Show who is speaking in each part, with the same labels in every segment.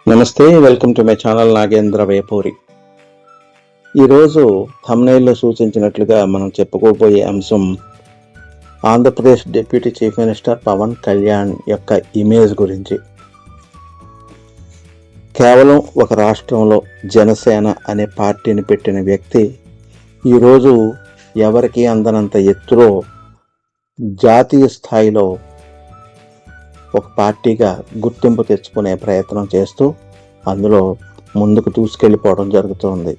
Speaker 1: నమస్తే, welcome to my channel Nagendra Vepuri. ఈరోజు థంబ్నెయిల్లో సూచించినట్లుగా మనం చెప్పుకోబోయే అంశం Andhra Pradesh deputy chief minister Pawan Kalyan యొక్క ఇమేజ్ గురించి. కేవలం ఒక రాష్ట్రంలో జనసేన అనే పార్టీని పెట్టిన వ్యక్తి ఈరోజు ఎవరికి అందనంత ఎత్తులో జాతీయ స్థాయిలో ఒక పార్టీగా గుర్తింపు తెచ్చుకునే ప్రయత్నం చేస్తూ అందులో ముందుకు దూసుకెళ్ళిపోవడం జరుగుతుంది.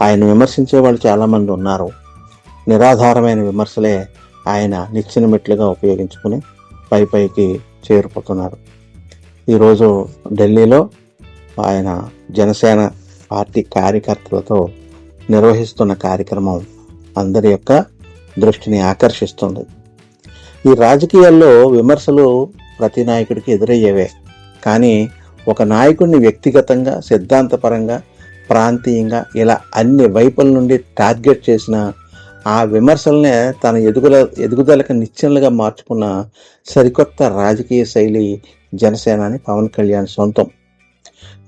Speaker 1: ఆయన విమర్శించే వాళ్ళు చాలామంది ఉన్నారు. నిరాధారమైన విమర్శలే ఆయన నిచ్చెన మెట్లుగా ఉపయోగించుకుని పైకి చేరిపోతున్నారు. ఈరోజు ఢిల్లీలో ఆయన జనసేన పార్టీ కార్యకర్తలతో నిర్వహిస్తున్న కార్యక్రమం అందరి యొక్క దృష్టిని ఆకర్షిస్తుంది. ఈ రాజకీయాల్లో విమర్శలు ప్రతి నాయకుడికి ఎదురయ్యేవే, కానీ ఒక నాయకుడిని వ్యక్తిగతంగా, సిద్ధాంతపరంగా, ప్రాంతీయంగా ఇలా అన్ని వైపుల నుండి టార్గెట్ చేసిన ఆ విమర్శలనే తన ఎదుగుదలకు నిచ్చెనలుగా మార్చుకున్న సరికొత్త రాజకీయ శైలి జనసేన అని పవన్ కళ్యాణ్ సొంతం.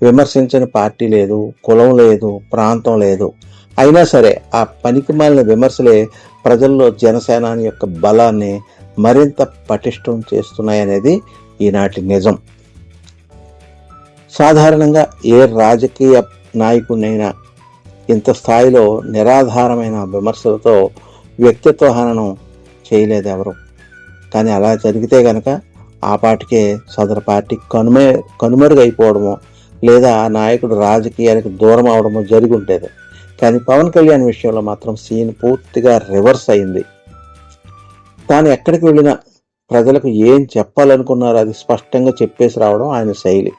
Speaker 1: విమర్శించని పార్టీ లేదు, కులం లేదు, ప్రాంతం లేదు. అయినా సరే ఆ పనికిమాలిన విమర్శలే ప్రజల్లో జనసేన యొక్క బలాన్ని మరింత పటిష్టం చేస్తున్నాయనేది ఈనాటి నిజం. సాధారణంగా ఏ రాజకీయ నాయకుడినైనా ఇంత స్థాయిలో నిరాధారమైన విమర్శలతో వ్యక్తిత్వ హననం చేయలేదు ఎవరు. కానీ అలా జరిగితే గనక ఆ పార్టీకే సదరు పార్టీ కనుమరుగైపోవడమో లేదా ఆ నాయకుడు రాజకీయాలకు దూరం అవడమో జరిగి ఉండేది. కానీ పవన్ కళ్యాణ్ విషయంలో మాత్రం సీన్ పూర్తిగా రివర్స్ అయింది. తాను ఎక్కడికి వెళ్ళినా ప్రజలకు ఏం చెప్పాలనుకున్నారో అది స్పష్టంగా చెప్పేసి రావడం ఆయన శైలి.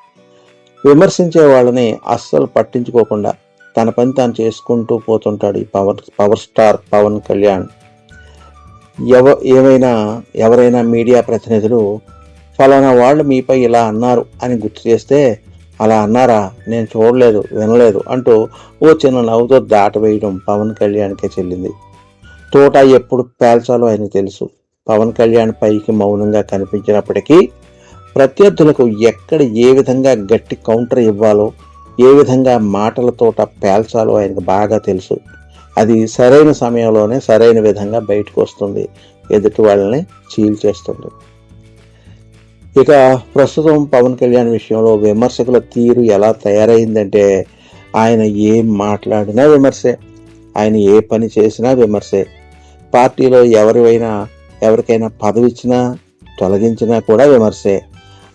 Speaker 1: విమర్శించే వాళ్ళని అస్సలు పట్టించుకోకుండా తన పని తాను చేసుకుంటూ పోతుంటాడు ఈ పవర్ స్టార్ పవన్ కళ్యాణ్. ఎవరైనా మీడియా ప్రతినిధులు ఫలానా వాళ్ళు మీపై ఇలా అన్నారు అని గుర్తు చేస్తే, అలా అన్నారా, నేను చూడలేదు, వినలేదు అంటూ ఓ చిన్న నవ్వుతో దాటవేయడం పవన్ కళ్యాణ్కే చెల్లింది. తోట ఎప్పుడు పేల్చాలో ఆయన తెలుసు. పవన్ కళ్యాణ్ పైకి మౌనంగా కనిపించినప్పటికీ ప్రత్యర్థులకు ఎక్కడ ఏ విధంగా గట్టి కౌంటర్ ఇవ్వాలో, ఏ విధంగా మాటలతోట పేల్చాలో ఆయనకు బాగా తెలుసు. అది సరైన సమయంలోనే సరైన విధంగా బయటకు వస్తుంది, ఎదుటి వాళ్ళని చీల్చేస్తుంది. ఇక ప్రస్తుతం పవన్ కళ్యాణ్ విషయంలో విమర్శకుల తీరు ఎలా తయారైందంటే, ఆయన ఏం మాట్లాడినా విమర్శే, ఆయన ఏ పని చేసినా విమర్శే. పార్టీలో ఎవరికైనా పదవి ఇచ్చినా తొలగించినా కూడా విమర్శే.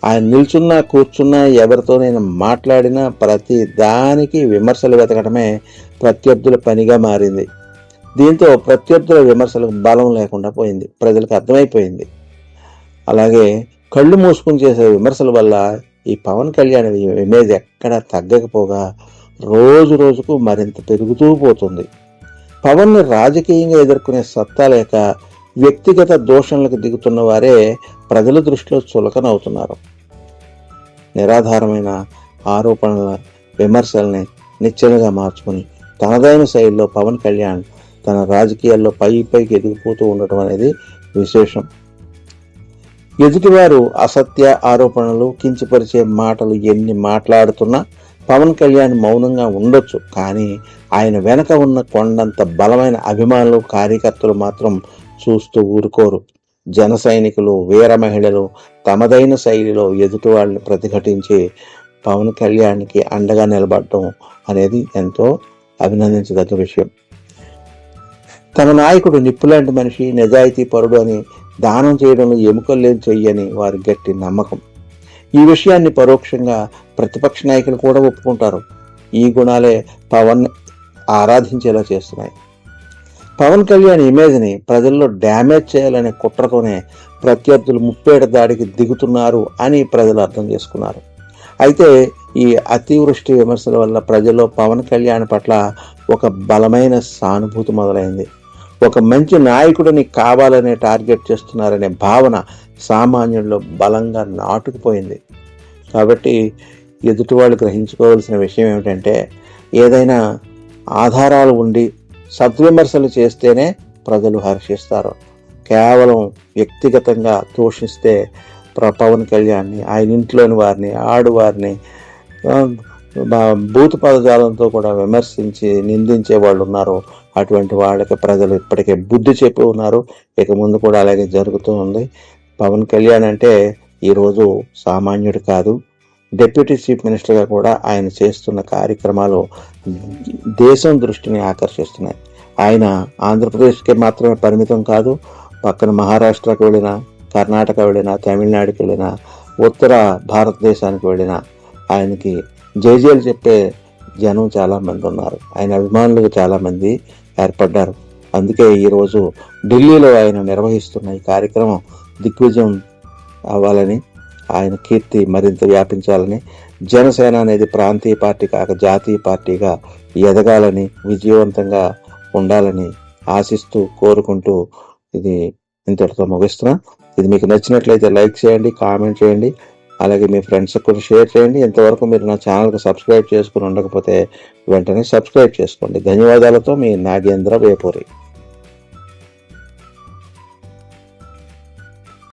Speaker 1: ఆయన నిల్చున్నా కూర్చున్నా ఎవరితో నేను మాట్లాడినా ప్రతి దానికి విమర్శలు వెతకడమే ప్రత్యర్థుల పనిగా మారింది. దీంతో ప్రత్యర్థుల విమర్శలకు బలం లేకుండా పోయింది, ప్రజలకు అర్థమైపోయింది. అలాగే కళ్ళు మూసుకుని చేసే విమర్శల వల్ల ఈ పవన్ కళ్యాణ్ ఇమేజ్ ఎక్కడా తగ్గకపోగా రోజు రోజుకు మరింత పెరుగుతూ పోతుంది. పవన్ని రాజకీయంగా ఎదుర్కొనే సత్తా లేక వ్యక్తిగత దోషణలకు దిగుతున్న వారే ప్రజల దృష్టిలో చులకనవుతున్నారు. నిరాధారమైన ఆరోపణల విమర్శల్ని నిచ్చెనగా మార్చుకుని తనదైన శైలిలో పవన్ కళ్యాణ్ తన రాజకీయాల్లో పైకి ఎదిగిపోతూ ఉండటం అనేది విశేషం. ఎదుటివారు అసత్య ఆరోపణలు, కించపరిచే మాటలు ఎన్ని మాట్లాడుతున్నా పవన్ కళ్యాణ్ మౌనంగా ఉండొచ్చు, కానీ ఆయన వెనక ఉన్న కొండంత బలమైన అభిమానులు, కార్యకర్తలు మాత్రం చూస్తూ ఊరుకోరు. జన సైనికులు, వీర మహిళలు తమదైన శైలిలో ఎదుటి వాళ్ళని ప్రతిఘటించి పవన్ కళ్యాణ్కి అండగా నిలబడటం అనేది ఎంతో అభినందించదగ్గ విషయం. తన నాయకుడు నిప్పులాంటి మనిషి, నిజాయితీ పరుడు అని దానం చేయడంలో ఎముకల్లేని చెయ్యని వారి గట్టి నమ్మకం. ఈ విషయాన్ని పరోక్షంగా ప్రతిపక్ష నాయకులు కూడా ఒప్పుకుంటారు. ఈ గుణాలే పవన్ ఆరాధించేలా చేస్తున్నాయి. పవన్ కళ్యాణ్ ఇమేజ్ని ప్రజల్లో డ్యామేజ్ చేయాలనే కుట్రతోనే ప్రత్యర్థులు ముప్పేట దాడికి దిగుతున్నారు అని ప్రజలు అర్థం చేసుకున్నారు. అయితే ఈ అతివృష్టి విమర్శల వల్ల ప్రజల్లో పవన్ కళ్యాణ్ పట్ల ఒక బలమైన సానుభూతి మొదలైంది. ఒక మంచి నాయకుడిని కావాలనే టార్గెట్ చేస్తున్నారనే భావన సామాన్యుల్లో బలంగా నాటుకుపోయింది. కాబట్టి ఎదుటి వాళ్ళు గ్రహించుకోవాల్సిన విషయం ఏమిటంటే, ఏదైనా ఆధారాలు ఉండి సద్విమర్శలు చేస్తేనే ప్రజలు హర్షిస్తారు. కేవలం వ్యక్తిగతంగా దూషిస్తే పవన్ కళ్యాణ్ని, ఆయన ఇంట్లోని వారిని, ఆడువారిని భూత పదజాలంతో కూడా విమర్శించి నిందించే వాళ్ళు ఉన్నారు. అటువంటి వాళ్ళకి ప్రజలు ఇప్పటికే బుద్ధి చెప్పి ఉన్నారు. ఇక ముందు కూడా అలాగే జరుగుతూ ఉంది. పవన్ కళ్యాణ్ అంటే ఈరోజు సామాన్యుడు కాదు. డిప్యూటీ చీఫ్ మినిస్టర్గా కూడా ఆయన చేస్తున్న కార్యక్రమాలు దేశం దృష్టిని ఆకర్షిస్తున్నాయి. ఆయన ఆంధ్రప్రదేశ్కి మాత్రమే పరిమితం కాదు. పక్కన మహారాష్ట్రకు వెళ్ళినా, కర్ణాటక వెళ్ళినా, తమిళనాడుకి వెళ్ళినా, ఉత్తర భారతదేశానికి వెళ్ళినా ఆయనకి జేజేలు చెప్పే జనం చాలామంది ఉన్నారు. ఆయన అభిమానులు చాలామంది ఏర్పడ్డారు. అందుకే ఈరోజు ఢిల్లీలో ఆయన నిర్వహిస్తున్న ఈ కార్యక్రమం దిగ్విజయం అవ్వాలని, ఆయన కీర్తి మరింత వ్యాపించాలని, జనసేన అనేది ప్రాంతీయ పార్టీ కాక జాతీయ పార్టీగా ఎదగాలని, విజయవంతంగా ఉండాలని ఆశిస్తూ కోరుకుంటూ ఇది ఇంతటితో ముగిస్తున్నా. ఇది మీకు నచ్చినట్లయితే లైక్ చేయండి, కామెంట్ చేయండి, అలాగే మీ ఫ్రెండ్స్కి కూడా షేర్ చేయండి. ఇంతవరకు మీరు నా ఛానల్కి సబ్స్క్రైబ్ చేసుకుని ఉండకపోతే వెంటనే సబ్స్క్రైబ్ చేసుకోండి. ధన్యవాదాలతో మీ నాగేంద్ర వేపూరి.